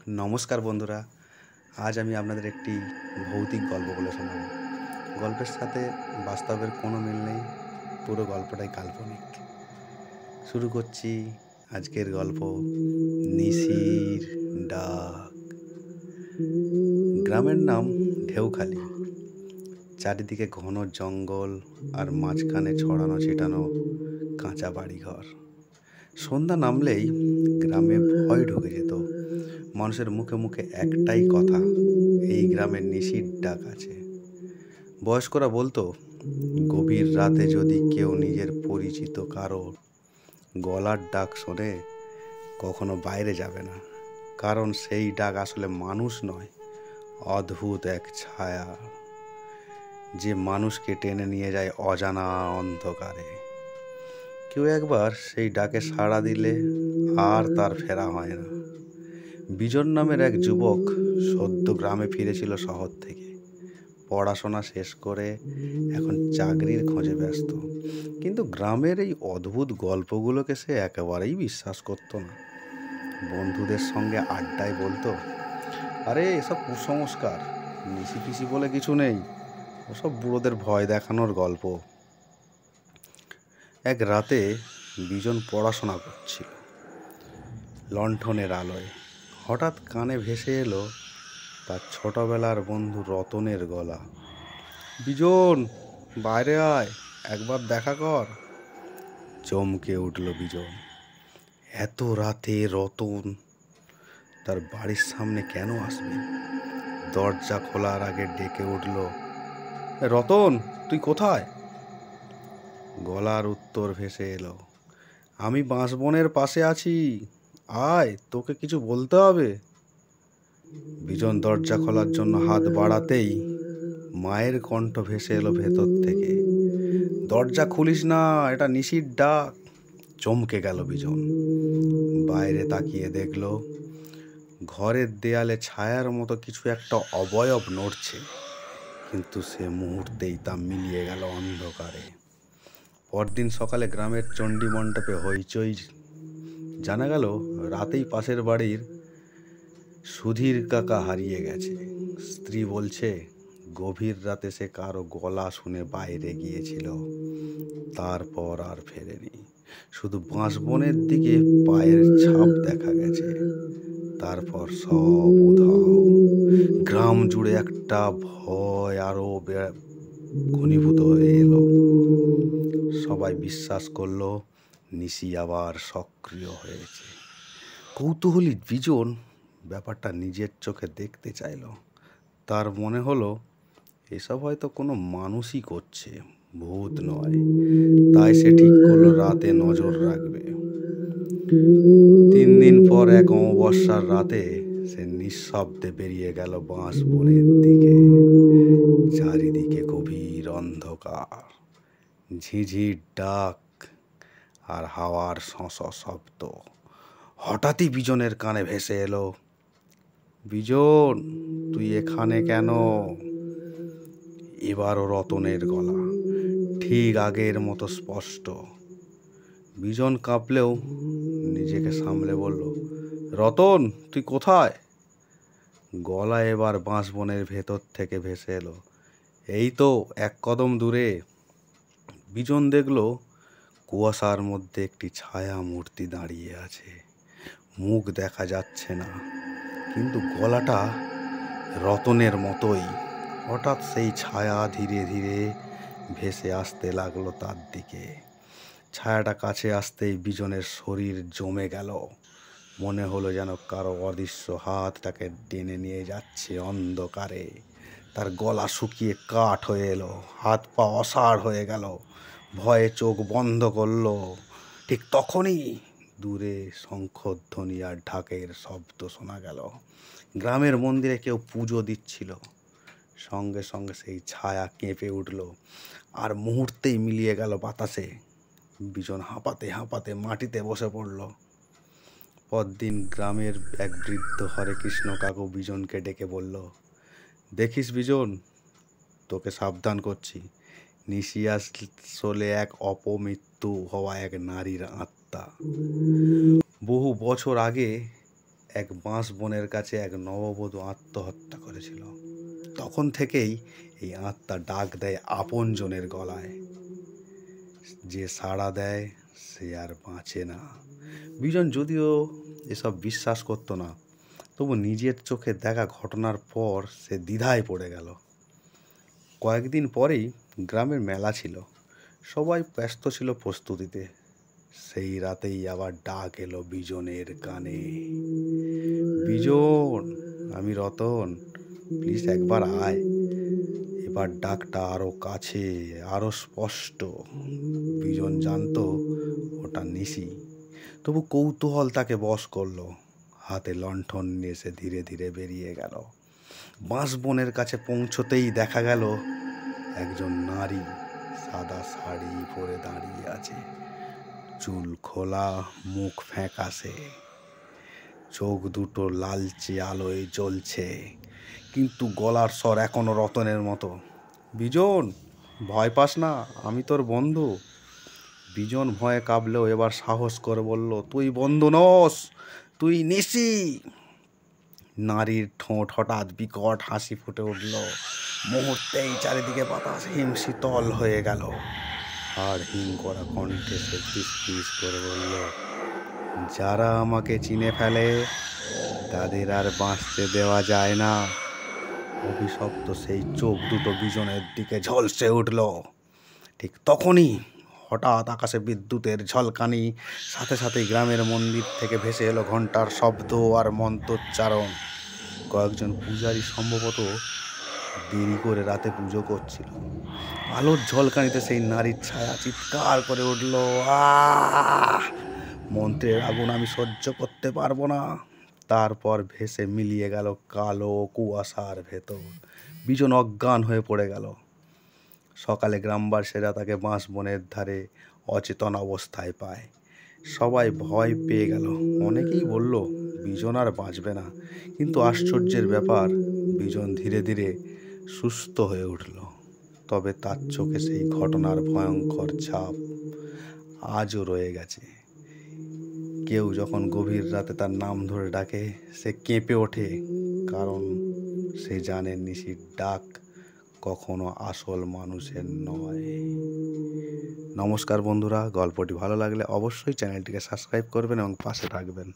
নমস্কার বন্ধুরা, আজ আমি আপনাদের একটি ভৌতিক গল্প বলে শোনাব। গল্পের সাথে বাস্তবের কোনো মিল নেই, পুরো গল্পটাই কাল্পনিক। শুরু করছি আজকের গল্প, নিশির ডাক। গ্রামের নাম ঢেউখালি। চারিদিকে ঘন জঙ্গল আর মাঝখানে ছড়ানো ছিটানো কাঁচা বাড়িঘর। সন্ধ্যা নামলেই গ্রামে ভয় ঢুকে যেত। মানুষের মুখে মুখে একটাই কথা, এই গ্রামে নিশির ডাক আছে। বয়স্করা বলতো, গভীর রাতে যদি কেউ নিজের পরিচিত কারো গলার ডাক শোনে, কখনো বাইরে যাবে না, কারণ সেই ডাক আসলে মানুষ নয়, অদ্ভুত এক ছায়া, যে মানুষকে টেনে নিয়ে যায় অজানা অন্ধকারে। কেউ একবার সেই ডাকে সাড়া দিলে আর তার ফেরা হয় না। বিজন নামের এক যুবক সদ্য গ্রামে ফিরেছিল শহর থেকে। পড়াশোনা শেষ করে এখন চাকরির খোঁজে ব্যস্ত, কিন্তু গ্রামের এই অদ্ভুত গল্পগুলোকে সে একেবারেই বিশ্বাস করত না। বন্ধুদের সঙ্গে আড্ডায় বলতো, আরে এসব কুসংস্কার, নিশি ফিসি বলে কিছু নেই, ওসব বুড়োদের ভয় দেখানোর গল্প। এক রাতে বিজন পড়াশোনা করছিল লণ্ঠনের আলোয়। হঠাৎ কানে ভেসে এলো তার ছোটবেলার বন্ধু রতনের গলা। বিজন, বাইরে আয়, একবার দেখা কর। চমকে উঠল বিজন। এত রাতে রতন তার বাড়ির সামনে কেন আসবে? দরজা খোলার আগে ডেকে উঠল, রতন, তুই কোথায়? গলার উত্তর ভেসে এলো, আমি বাঁশবনের পাশে আছি, আয়, তোকে কিছু বলতে হবে। বিজন দরজা খোলার জন্য হাত বাড়াতেই মায়ের কণ্ঠ ভেসে এলো ভেতর থেকে, দরজা খুলিস না, এটা নিশির ডাক। চমকে গেল বিজন। বাইরে তাকিয়ে দেখল ঘরের দেয়ালে ছায়ার মতো কিছু একটা অবয়ব নড়ছে, কিন্তু সে মুহূর্তেই তা মিলিয়ে গেল অন্ধকারে। পরদিন সকালে গ্রামের চণ্ডী মণ্ডপে হইচই। জানা গেল রাতেই পাশের বাড়ির সুধীর কাকা হারিয়ে গেছে। স্ত্রী বলছে, গভীর রাতে সে কারো গলা শুনে বাইরে গিয়েছিল, তারপর আর ফেরেনি। শুধু বাঁশবনের দিকে পায়ের ছাপ দেখা গেছে, তারপর সব উধাও। গ্রাম জুড়ে একটা ভয় আরো ঘনীভূত হয়ে এলো। সবাই বিশ্বাস করলো নিশি আবার সক্রিয় হয়েছে। কৌতূহলী বিজন ব্যাপারটা নিজের চোখে দেখতে চাইল। তার মনে হলো এসব হয়তো কোনো মানুষই করছে, ভূত নয়। তাই সে ঠিক করলো রাতে নজর রাখবে। 3 দিন পর এক অমাবস্যার রাতে সে নিঃশব্দে বেরিয়ে গেল বাঁশবনের দিকে। চারিদিকে গভীর অন্ধকার, ঝিঝির ডাক আর হাওয়ার শস শব্দ। হঠাৎই বিজনের কানে ভেসে এলো, বিজন, তুই এখানে কেন? এবারও রতনের গলা, ঠিক আগের মতো স্পষ্ট। বিজন কাঁপলেও নিজেকে সামলে বলল, রতন, তুই কোথায়? গলা এবার বাঁশবনের ভেতর থেকে ভেসে এলো, এই তো 1 কদম দূরে। বিজন দেখল কুয়াশার মধ্যে একটি ছায়া মূর্তি দাঁড়িয়ে আছে। মুখ দেখা যাচ্ছে না, কিন্তু গলাটা রতনের মতোই। হঠাৎ সেই ছায়া ধীরে ধীরে ভেসে আসতে লাগলো তার দিকে। ছায়াটা কাছে আসতেই বিজনের শরীর জমে গেল। মনে হলো যেন কারো অদৃশ্য হাত তাকে টেনে নিয়ে যাচ্ছে অন্ধকারে। তার গলা শুকিয়ে কাঠ হয়ে এলো, হাত পা অসাড় হয়ে গেল। ভয়ে চোখ বন্ধ করলো। ঠিক তখনই দূরে শঙ্খধ্বনি আর ঢাকের শব্দ শোনা গেল। গ্রামের মন্দিরে কেউ পুজো দিচ্ছিল। সঙ্গে সঙ্গে সেই ছায়া কেঁপে উঠল আর মুহূর্তেই মিলিয়ে গেল বাতাসে। বিজন হাঁপাতে হাঁপাতে মাটিতে বসে পড়ল। পরদিন গ্রামের এক বৃদ্ধ হরে কৃষ্ণ কাকু বিজনকে ডেকে বলল, দেখিস বিজন, তোকে সাবধান করছি, নিশি আসলে এক অপমৃত্যু হওয়া এক নারীর আত্মা। বহু বছর আগে এক বাঁশ বনের কাছে এক নববধূ আত্মহত্যা করেছিল। তখন থেকেই এই আত্মা ডাক দেয় আপনজনের গলায়। যে সাড়া দেয় সে আর বাঁচে না। বিজন যদিও এসব বিশ্বাস করতো না, তবু নিজের চোখে দেখা ঘটনার পর সে দ্বিধায় পড়ে গেল। কয়েকদিন পরেই গ্রামের মেলা ছিল, সবাই ব্যস্ত ছিল প্রস্তুতিতে। সেই রাতেই আবার ডাক এলো বিজনের কানে। বিজন, আমি রতন, প্লিজ একবার আয়। এবার ডাকটা আরো কাছে, আরো স্পষ্ট। বিজন জানতো ওটা নিশি, তবু কৌতূহল তাকে বশ করলো। হাতে লণ্ঠন নিয়ে সে ধীরে ধীরে বেরিয়ে গেল। বাঁশবনের কাছে পৌঁছতেই দেখা গেল একজন নারী সাদা শাড়ি পরে দাঁড়িয়ে আছে। চুল খোলা, মুখ ফ্যাকাশে, চোখ দুটো লালচে আলোয় জ্বলছে, কিন্তু গলার স্বর এখনো রতনের মতো। বিজন, ভয় পাস না, আমি তোর বন্ধু। বিজন ভয়ে কাঁপলেও এবার সাহস করে বলল, তুই বন্ধু নস, তুই নিশি। নারীর ঠোঁট হঠাৎ বিকট হাসি ফুটে উঠল। মুহূর্তেই চারিদিকে বাতাস হিমশীতল হয়ে গেল। আর হিম করা কণ্ঠে সে ফিস করে বলল, যারা আমাকে চিনে ফেলে তাদের আর বাঁচতে দেওয়া যায় না। অভিশপ্ত সেই চোখ দুটো বিজনের দিকে ঝলসে উঠল। ঠিক তখনই হঠাৎ আকাশে বিদ্যুতের ঝলকানি, সাথে সাথে গ্রামের মন্দির থেকে ভেসে এলো ঘণ্টার শব্দ আর মন্ত্রোচ্চারণ। কয়েকজন পূজারী সম্ভবত দেরি করে রাতে পুজো করছিল। আলোর ঝলকানিতে সেই নারীর ছায়া চিৎকার করে উঠল, আহ! মন্ত্রের আগুন আমি সহ্য করতে পারবো না। তারপর ভেসে মিলিয়ে গেল কালো কুয়াশার ভেতর। বিজন অজ্ঞান হয়ে পড়ে গেল। সকালে গ্রামবাসীরা তাকে বাঁশবনের ধারে অচেতন অবস্থায় পায়। সবাই ভয় পেয়ে গেল। অনেকেই বলল বিজন আর বাঁচবে না, কিন্তু আশ্চর্যের ব্যাপার, বিজন ধীরে ধীরে সুস্থ হয়ে উঠল। তবে তার চোখে সেই ঘটনার ভয়ঙ্কর ছাপ আজও রয়ে গেছে। কেউ যখন গভীর রাতে তার নাম ধরে ডাকে সে কেঁপে ওঠে, কারণ সে জানে নিশির ডাক কখনো আসল মানুষের নয়। নমস্কার বন্ধুরা, গল্পটি ভালো লাগলে অবশ্যই চ্যানেলটিকে সাবস্ক্রাইব করবেন এবং পাশে থাকবেন।